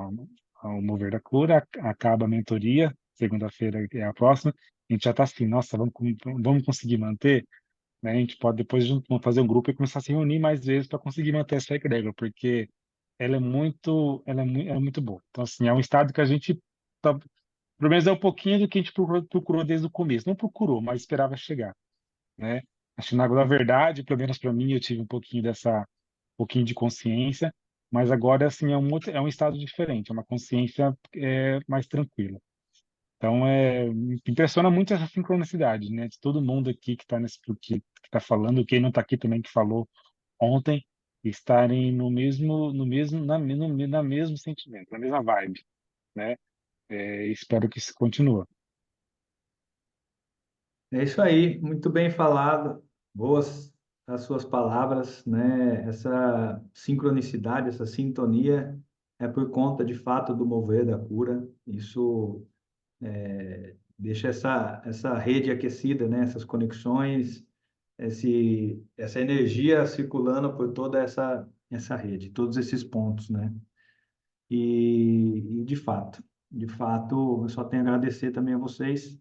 o Mover da Cura, acaba a mentoria, segunda-feira é a próxima, a gente já está assim, nossa, vamos conseguir manter, né? A gente pode depois fazer um grupo e começar a se reunir mais vezes para conseguir manter essa egrégora, porque ela é muito boa. Então, assim, é um estado que a gente tá, pelo menos é um pouquinho do que a gente procurou desde o começo. Não procurou, mas esperava chegar, né? Acho que na verdade, pelo menos para mim, eu tive um pouquinho de consciência, mas agora assim é um estado diferente, é uma consciência mais tranquila. Então me impressiona muito essa sincronicidade, né? De todo mundo aqui que está que está falando, quem não está aqui também que falou ontem, estarem na mesmo sentimento, na mesma vibe, né? Espero que isso continue. é isso aí. Muito bem falado. Boas as suas palavras, né? Essa sincronicidade, essa sintonia é por conta, de fato, do mover da cura. Isso deixa essa rede aquecida, né? Essas conexões, essa energia circulando por toda essa rede, todos esses pontos, né? E de fato, eu só tenho a agradecer também a vocês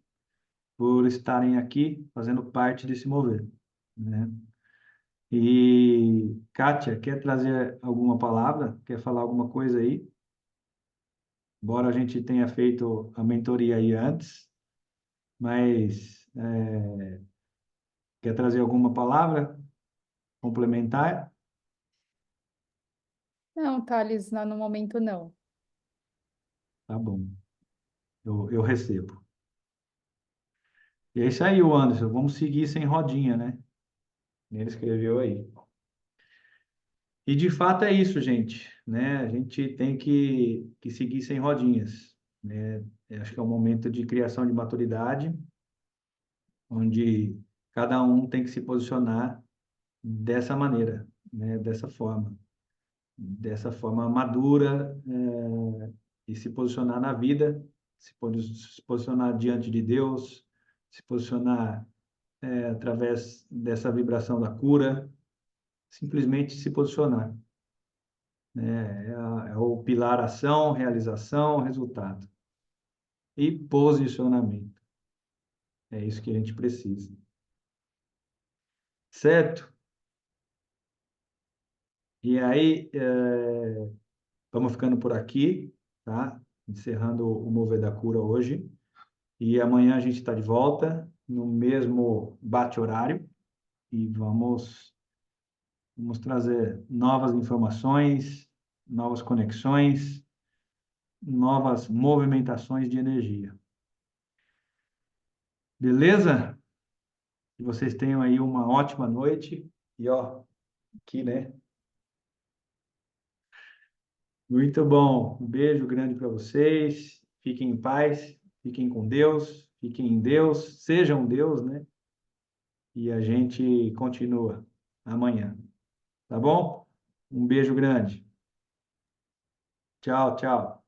por estarem aqui fazendo parte desse mover, né? E Kátia, quer trazer alguma palavra? Quer falar alguma coisa aí? Embora a gente tenha feito a mentoria aí antes, mas quer trazer alguma palavra complementar? Não, Thales, no momento não. Tá bom, eu recebo. E é isso aí, o Anderson. Vamos seguir sem rodinha, né? Ele escreveu aí. E de fato é isso, gente, né? A gente tem que seguir sem rodinhas, né? Eu acho que é um momento de criação de maturidade, onde cada um tem que se posicionar dessa maneira, né? Dessa forma madura, e se posicionar na vida, se posicionar diante de Deus, se posicionar através dessa vibração da cura, simplesmente se posicionar. Né? É o pilar ação, realização, resultado. E posicionamento. É isso que a gente precisa. Certo? E aí, vamos ficando por aqui, tá? Encerrando o Mover da Cura hoje. E amanhã a gente está de volta, no mesmo bate-horário, e vamos trazer novas informações, novas conexões, novas movimentações de energia. Beleza? Que vocês tenham aí uma ótima noite. E ó, aqui, né? Muito bom. Um beijo grande para vocês. Fiquem em paz, fiquem com Deus, fiquem em Deus, sejam Deus, né? E a gente continua amanhã. Tá bom? Um beijo grande. Tchau, tchau.